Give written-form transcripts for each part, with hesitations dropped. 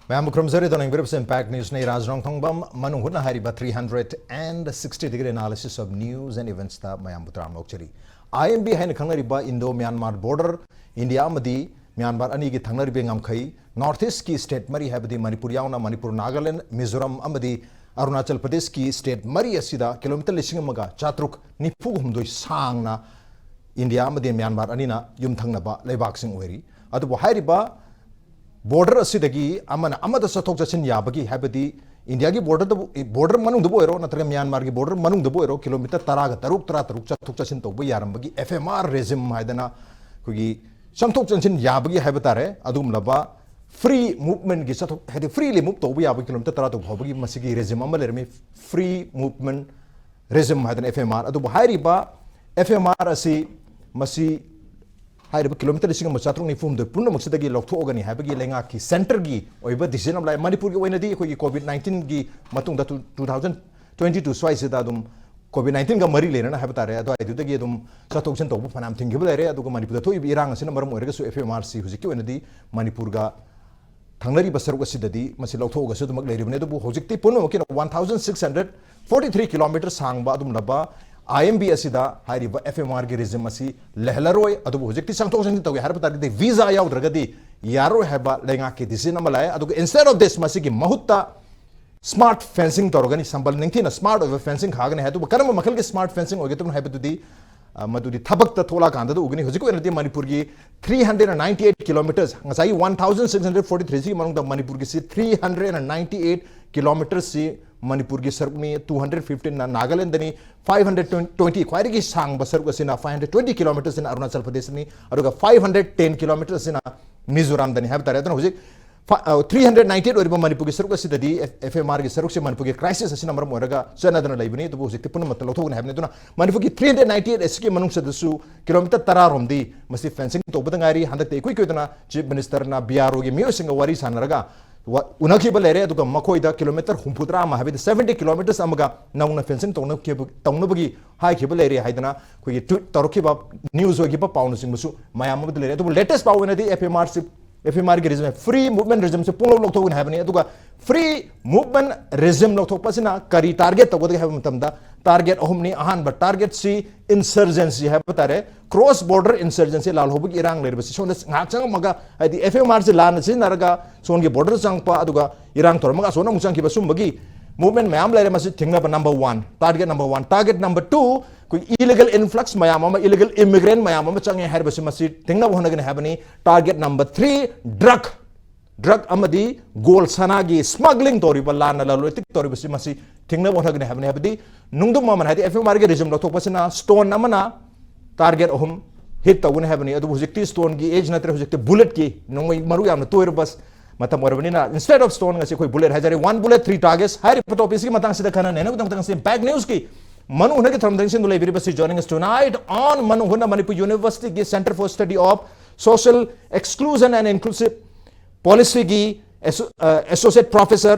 Ma'am Krumzari Doning Grips Impact News Nay Raj Nongthombam Manung HUTNA Hariba 360-degree analysis of news and events that Mayam Butram Nokchari. IMB Hain Kangariba Indo Myanmar border, India Madi, Myanmar Anigi Tangari Amkai, Northeast Ki State Mari Habdi Manipuriana, Manipur Nagaland, Mizoram Amadi, Arunachal Pradesh Ki State Mari Asida, Kilometer Lishingamaga, Chatruk, Nipugum Doi Sangna, India Madi Myanmar Anina, Yum Tangnaba, Lebaxing Weri, Adu Hariba. Border asidagi amana amada sathok chasin yabagi habadi India ki border manung dabo ero natraga Myanmar ki border manung dabo ero kilometer taraga taruk chathok chasin tawba yarambagi FMR regime haidana kugi samthok chasin yabagi haibetare adum laba free movement gi sathok hadi freely move tawba yabagi kilometer taratok bhabagi masigi regime amalermi free movement regime haidana FMR adu hairiba FMR asi masi kilometer ising mo chatrung ni fum de punna maksudagi lokto ogani habagi lenga ki center gi oiba decision lai Manipur gi oinadi ko COVID-19 gi matung da 2022 swai da dum COVID-19 ga mari lena habitare ado aidu dagi dum chatok chen tobu phanam thing gi bele ado Manipur da thoi irang asina maram oirega su FMRC hujiki oinadi Manipur ga thanglari basaruk asidadi masi lokto ga su dum leiri bne do hojikti punna mo 1643 km sangba adum laba IMB asida hariba FMR gi regime asi lehlaroi adu hojekti sangthok sangti tawi harba targdi visa yaudragadi yaro heba lenga ki decision amalai adu instead of this masi gi mahutta smart fencing torgani sambal ningthina smart over fencing khagani hatu karam makhal gi smart fencing oge tum heba tudi madudi thabak ta thola kanda du ugni hojiko enati Manipur gi 398 kilometers ngasai 1643 si manung da Manipur gi 398 kilometers si Manipur ki sarukni 215 na Nagaland ni 520 kwairi ki sang basaruk asina 520 kilometers in Arunachal Pradesh ni aruga 510 kilometers in Mizoram dani have tare hojik 398 oriba Manipur ki saruk asidadi FMR ki saruk se Manipur ki crisis asina maram oraga sena dana laibani to hojik tipun matlo thogna have ne duna Manipur ki 398 SK manung sadasu kilometer tara romdi masi fencing to badangari handak te ikui dana chief minister na BRO gi mio singa wari sanaraga unaki balere aduga makoida kilometer humpudra ma habi 70 kilometers amaga nauna fencing tongna bagi hai ki balere haidana koi tweet taroki ba news ogi ba paunu sing musu mayam ma balere to latest pawu nadi FMR ki regime free movement regime se punglo lok thogun habani aduga free movement regime lok thok pasina kari target to godga habam tamda target ohumni ahan ba target si insurgency habtare cross border insurgency lal hobuk irang ler basi sonda ngachang maga adi FMR se lan sin naraga songi border sangpa aduga irang tor maga sona musang ki basum bagi movement mayam lere masi thingna ba number 1 target number 2 koi illegal influx mayam ama illegal immigrant mayam ama change her basi masi thingna hona gane habani target number 3 drug amadi goal sanagi smuggling tori ba lana lalotik tori basi masi thingna hona gane habani habadi nungdum maman hadi FMR ge regime loktok pasina stone amana target ohum hit tawun habani adu hojikti stone gi age natre hojikti bullet ki nongoi maru yamna toir bas matam orbanina instead of stone ngasi koi bullet hajari 1 bullet 3 targets hari patopis ki matang sida kana nena matang se back news ki Manu Huna ki thamdang sin dulai viribasi joining us tonight on Manu Huna Manipur University ki Center for Study of Social Exclusion and Inclusive Policy ki Associate Professor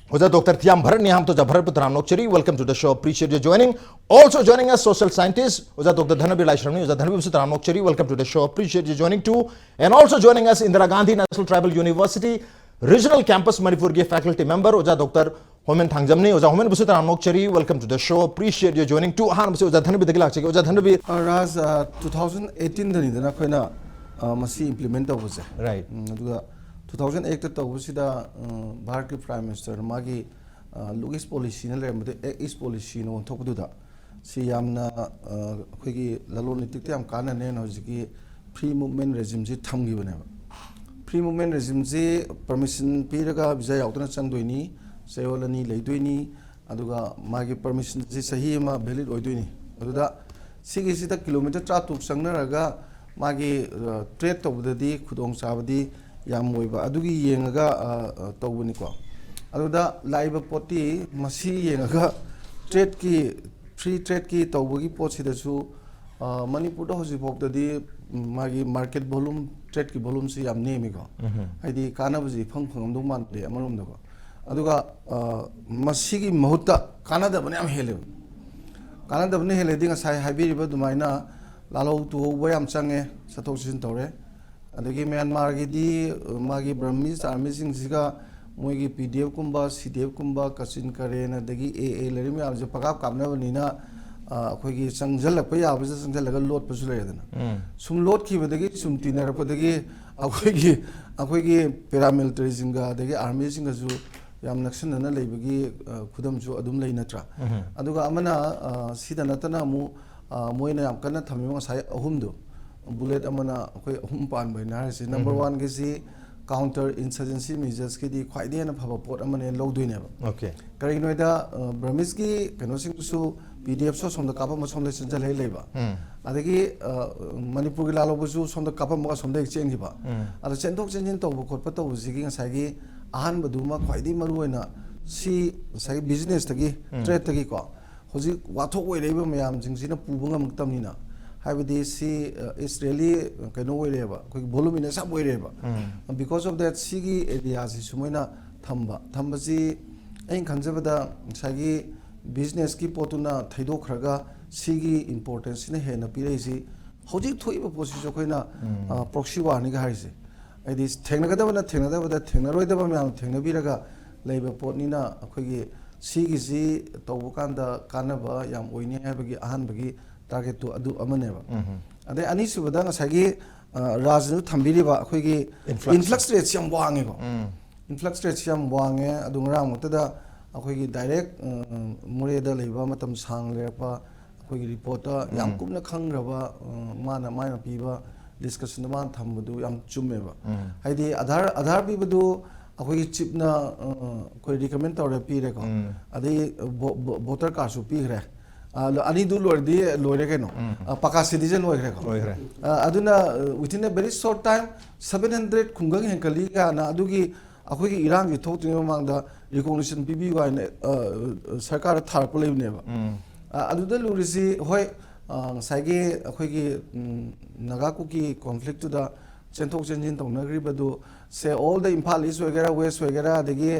Hoja Dr. Thiyam Bharat Niham to Bharat Putram Nokchari. Welcome to the show. Appreciate you joining. Also joining us, social scientist Hoja Dr. Dhanabir Laishram. Hoja Dhanabir Putram Nokchari. Welcome to the show. Appreciate you joining too. And also joining us, Indira Gandhi National Tribal University Regional Campus Manipur ki faculty member Hoja Dr. Homen Thangjam ne Hoja Homen Putram Nokchari. Welcome to the show. Appreciate you joining too. Han Hoja Dhanabir dagilak cheki Hoja Dhanabir. Raj 2018 dani dana koina masi implement tawuse. Right. 2008 tawusida Bharat ki Prime Minister magi Lugis policy na lemde East policy no thokduda si yamna khoigi lalon tikte am kana ne no jiki free movement regime ji thamgi bane free movement regime ji permission piraga visa yautna changdoini sayolani leidoini aduga magi permission ji sahi ma valid oidoini aduda sigi sida kilometer 3 sangnaraga magi trade tawdadi khudong sabadi yam moiba adugi yengaga tawbuni ko aduda laiba poti masi yengaga trade ki free trade ki tawbagi pot sidasu Manipur da hoji bok dadi magi market volume trade ki volume si yam nemi ko haidi kana buji phang dum man de amarum da ko aduga masi gi mahutta kana da bane am hele kana da bane hele dinga sai habi riba dumaina lalo tu bo yam change sathok sin tawre adagi Myanmar gi di magi Burmese army sing siga moigi PDF kumba CDF kumba kasin karen adagi AA lerim ya je pakap kamna banina akhoi changjal pa ya ba changjal ga lot pa su le dana sum lot ki badagi sum tinar pa dagi akhoi gi paramilitary singa adagi army singa ju yam naksan na leibagi khudam ju adum lei natra aduga amana sida natana mu moina yam kana thami ma sai ahum do bullet amana akhoi ahum pan bai na si number 1 gi si counter insurgency measures ki di khwai de na phaba pot amane lodui ne ba okay kari noida Burmese ki kano sing su PDF so som da kapa ma som le chan jale leba adagi Manipur gi lalo bu su som da kapa ma som da exchange gi ba ada chen thok chen jin to bu khot pa to ji gi ngai gi ahan ba du ma khwai di maru na si sai business tagi trade tagi ko hoji wathok oi reiba mayam jing sina pu bu ngam tam ni na हाइबदी C Israeli कनो ओइरेबा कोई volume इन सब ओइरेबा because of that सीगी area से सुमैना थंबा सी एं खंजबदा सागी business की पोतुना थैदो Kharga सीगी importance ने हेना पिरेसी हौजिक थोइबा पोसिस Koyna proxy वारनी गा हारिसे आइदि थेंगनगदबना थेंगनरोइदबा ma'am थेंगनबिरगा लेबा पोतनिना अखोइगी सीगी सी तौबो कांदा कानबा याम ओइनी हाइबगी अहानबगी target to adu amaneba ade ani subada ngasagi rajnu thambiriba akhoi influx rate yam wange ko influx rate yam wange adungra mutada akhoi direct mure da leiba matam sang lerpa akhoi report yam kumna khangraba mana piba discussion man thambadu yam chumeba haidi adhar pibadu akhoi chipna koi recommend tawre pire ko ade voter card su pigre ani du lordi lore keno paka citizen loigre ko aduna within a very short time 700 khungang henkali ga na adugi akhoi gi irang gi thok ting mang da recognition bb wa sarkar thar ko leune ba aduda lurisi hoi saigi akhoi gi naga ku ki conflict to da chenthok chenjin tong nagri badu say all the Impal East wagera West wagera degi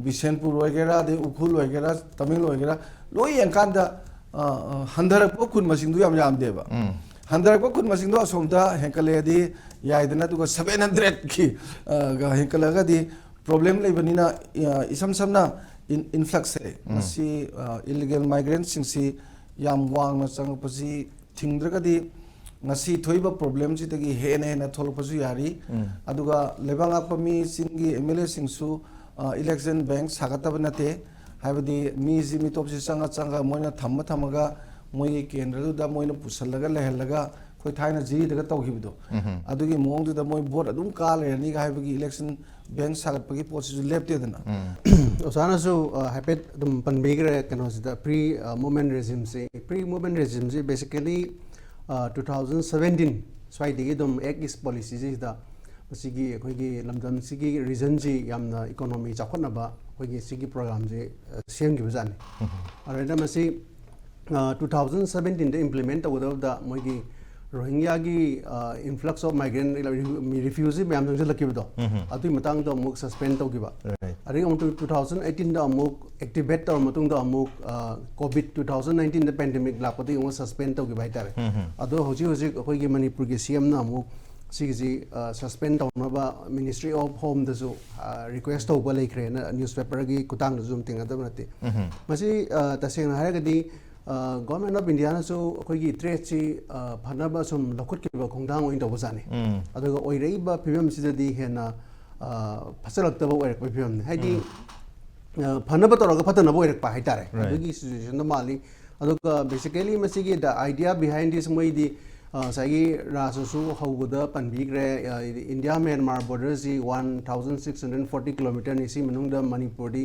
Bishenpur wagera de Ukhul wagera Tamil wagera loi yankanda handarak po kun masingdu yam deba handarak po kun masingdu asomda henkale di yaidana tu 700 ki ga henkala ga di problem leibanina isam samna influx si illegal migrants singsi yam wang na sang pasi thingdra di ngasi thoiba problem si tagi hena hena tholpasu yari aduga lebanga pami singi MLA singsu election bank sagataba nate हाइबदी मीजी मिटोप से चंगा Moina थमगा मोइगे केंद्र दा Moina पुसलगा लेहलगा कोइ थाइना जी दगा तौखिबदो अदुगी मोंग दा मोइ vote अदुम का लेनी हाइबगी इलेक्शन बैंक सागतपगी पोसिस लेप्तेदना ओसाना सो हाइपेट दम पनबेगरे कनो सिदा प्री मूवमेंट रेजिम से बेसिकली 2017 स्वाइदिगी दम एक इस पॉलिसी सिदा मसिगी अखोइगी लमदम सिगी रीजन जी यामना इकोनॉमी चाखनबा अखोइगी सिगी प्रोग्राम जे सेम गिब जाने अरेना मसि 2017 दे इंप्लीमेंट तवदबदा मोइगी रोहिंग्या की इन्फ्लक्स ऑफ माइग्रेंट रिफ्यूजी मैम लकीबदो अतुई मतंग दो अमुक सस्पेंड तौगिबा अरे 2018 दा अमुक एक्टिवेट तौर मतुंग दा अमुक कोविड 2019 दा पेंडेमिक लापदि अमुक सस्पेंड तौगिबा हाइतारे अदो होजि अखोइगी मणिपुर की सीएम ना अमुक सिगी सस्पेंड तौनबा मिनिस्ट्री ऑफ होम दसु रिक्वेस्ट तौबा लेख्रे ना न्यूज़पेपर की कुतांग जुम तिंगदब नते मसि तसेंग हारगदी गवर्नमेंट ऑफ इंडिया सो अखोइगी ट्रेड सी फनबा सुम लखुटकिबा खोंदांग ओइन तौबजाने अदुगा ओइरेइबा फिबम सिददी हेना फसलक्तबा ओइरक फिबम हाइदी फनबा तौरगा फतनबा ओइरक हाइतारे अदुगी सिचुएशन माली अदुगा बेसिकली मसिगी द आइडिया बिहाइंड दिस मोइदी सागी रासु हौगदा पनबिग्रे इंडिया म्यांमार बॉर्डर जी 1640 किलोमीटर निसी मनुंगदा मणिपुर दी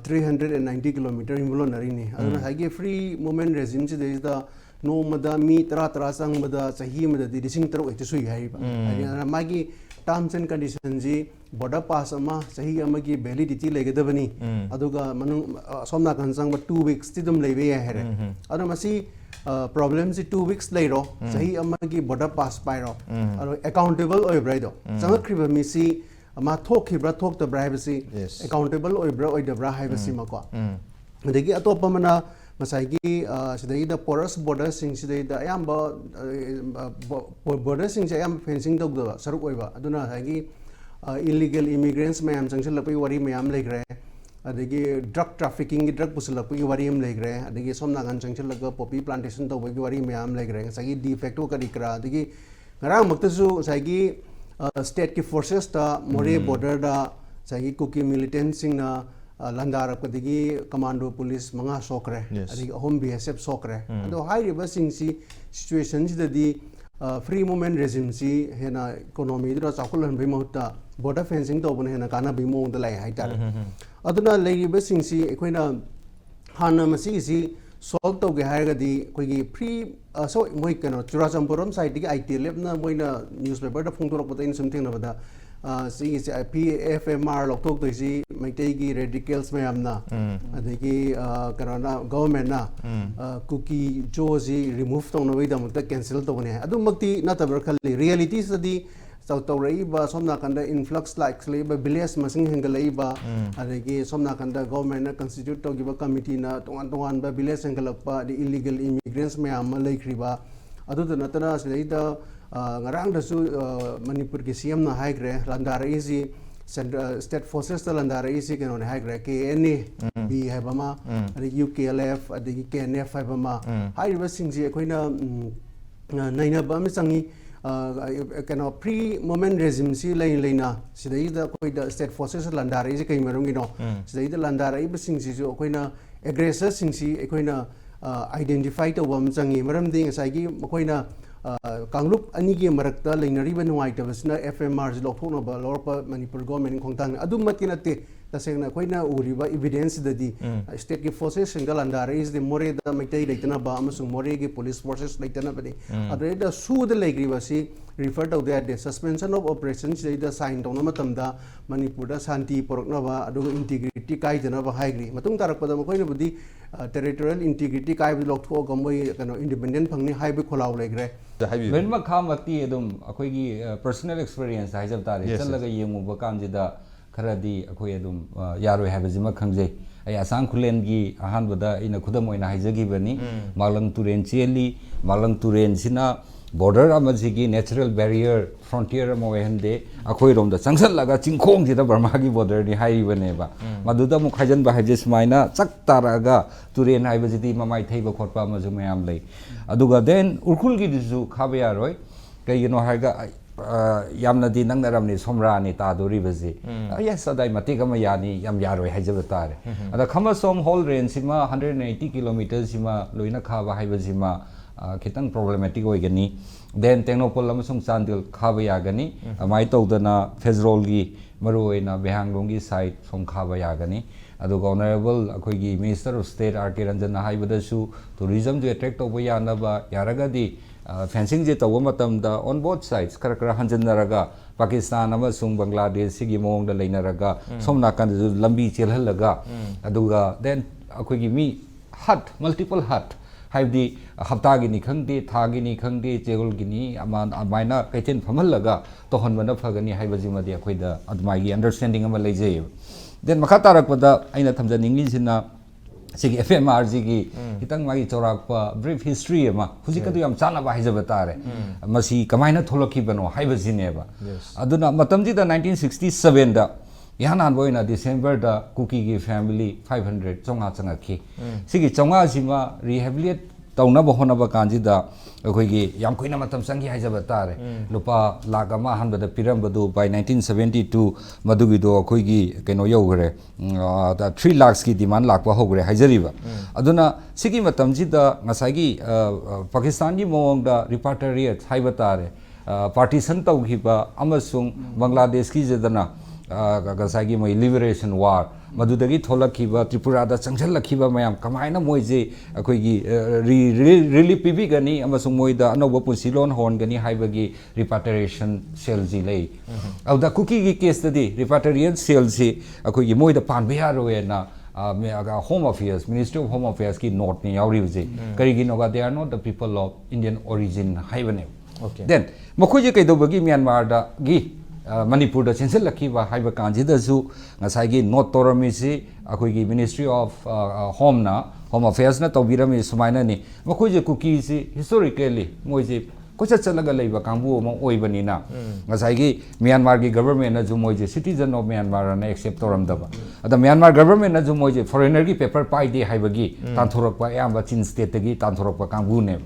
390 किलोमीटर हिमलो नरीनी अदुना हाइगे फ्री मूवमेंट रेजिम से देश दा नो मदा मी तरा संग मदा सही मदा दी दिसिंग तरो एते सुई हाइबा अदुना मागी टर्म्स एंड कंडीशन जी बॉर्डर पास अमा सही अमा की वैलिडिटी लेगदबनी अदुगा मनु सोमना कंसंग 2 वीक्स ती दम लेबे हेरे अदुना मसी प्रॉब्लम से 2 वीक्स लेरो सही अमा की बॉर्डर पास पाइरो अदु अकाउंटेबल ओइब्राइदो संगक्रिबा मिसी मा थोखिब्रा थोक्तब्रा हाइबसी अकाउंटेबल ओइब्रा ओइदब्रा हाइबसी मको अदगी अतोप मना masai sidai da porous border sing sidai da ayamba border sing ayam fencing dog da saruk oiba aduna hagi illegal immigrants mayam changchalakpai wari mayam leigre adagi drug trafficking gi drug pusalakpai wari am leigre adagi somna gan changchalaga poppy plantation tawbai gi wari mayam leigre sagi de facto ka dikra adagi ngarang maktasu sagi state ki forces ta more border da sagi cookie militant sing na landar kadigi commando police manga sokre adigi home BSF sokre ado high river sing si situations da di free movement regime si hena economy da chakulan bai mahutta border fencing to bune hena kana bai mong da lai hai tar aduna lai river sing si ekoina hana masi si solve to ge hai ga di koi gi free so moi kano churachampuram side gi IT lab na moina newspaper da phung torok patain something na bada PFMR loktok to si maitai gi radicals mayam na adagi karana government na cookie jozi remove to no way da mutta cancel to ne adu makti na tabar khali reality study so to rei ba somna kanda influx like ba village masing hengalai ba adagi somna kanda government na constitute to give a committee na tongan ba village hengalak pa the illegal immigrants mayam laikri ba adu da natana sidai da ngarang da su Manipur ki CM na high gre landara easy state forces ta landara easy ke no high gre KNA B hai bama adi UKLF adi KNF hai bama high river sing ji koina naina ba mi changi kano pre moment regime si leina sidai da koi da state forces landara easy kai merong no sidai da landara iba sing ji jo koina aggressor sing si koina identify to bam changi maram ding sai gi koina Kanglup anigi marakta lainariba nuaitavasna FMR lokthokna ba lorpa Manipur government khongtang adu matinate tasengna koina uriba evidence dadi state ki forces single andare is the more da maitai leitana ba amasung more ki police forces leitana bani adu da su da legriba si refer to that the suspension of operations da sign tawna matamda Manipur da santi porokna ba adu integrity kai jana ba haigri matung tarakpada koina budi territorial integrity kai bi loktho gamboi kano independent phangni haibe kholau legre when ma khamati edum akoi gi personal experience haijab tare chalaga yengu ba kamjida kharadi akoi edum yaroi habajima khangjai ai asang khulen gi ahan bada ina khudam oina haijagi bani malang turen cheli malang turen sina border amajigi natural barrier frontier mo hende akoi rom da changsal laga chingkhong jida Burma gi border ni hai bane ba maduda mu khajan ba haje smaina chak taraga turen hai bajidi mamai theiba khotpa amaju mayam lei aduga then urkhul gi disu khabya roi kai no haiga yamna di nang naram ni somra ni ta dori baji yes sadai matika ma yani yam yaroi haijaba tare ada khama som whole range sima 180 km sima loina khaba hai baji ma kitang problematic hoigani then Technopol amasung Chandil khaba yagani amai tawdana Fezrol gi maruoina Behanglong gi side som khaba yagani adu honorable akoi gi Minister of State RK Ranjan haibadasu tourism to attract tawba yanaba yaragadi fencing je tawba matamda on both sides karakara hanjanaraga Pakistan amasung Bangladesh sigi mong da leinaraga somna kan lambi chelhalaga aduga then akoi gi mi hut multiple hut haibdi haptagi ni khangde thagi ni khangde chegol gini amaina kaiten phamalaga tohon bana phagani haibaji madi akhoida admai gi understanding ama leijay then makha tarakpada aina thamjaningi sina sigi FMRG gi hitang magi chorakpa brief history ama hujikadu yam chana ba haijaba tare masi kamaina tholaki bano haibaji neba aduna matamji da 1967 da yanan boina December da cookie gi family 500 chonga changa ki sigi chonga sima rehabilitate tawna ba hona ba kanji da akoi gi yam koina matam sangi haijaba tare lupa lagama hanba da piram badu by 1972 madugi do akoi gi keno yogre da 3 lakhs ki demand lakwa hogre haijariba aduna sigi matam ji da ngasai gi Pakistan gi mong da repatriate haiba tare partition tawgiba amasung Bangladesh ki jedana gasagi mai liberation war madudagi tholakhiba Tripura da changjalakhiba mayam kamaina moije akoi gi really pibi gani amasung moida anoba punsilon hon gani haibagi repatriation cell ji lei auda cookie gi case tadi repatriation cell ji akoi gi moida panbia roena Home Affairs, Ministry of Home Affairs ki note ni yauri bje karigi noga they are not the people of Indian origin haibane then makhoje kai do bagi Myanmar da gi Manipur da chensil lakhi ba haiba kanji da su ngasai gi not torami si akoi gi Ministry of Home Affairs na tawbirami sumaina ni makoi je cookie si historically moi je kocha chalaga leiba kangbu mo oibani na ngasai gi Myanmar gi government na ju moi je citizen of Myanmar na accept toram da ba ada Myanmar government na ju moi je foreigner gi paper pai de haiba gi tanthorok pa yamba chin state gi tanthorok pa kangbu ne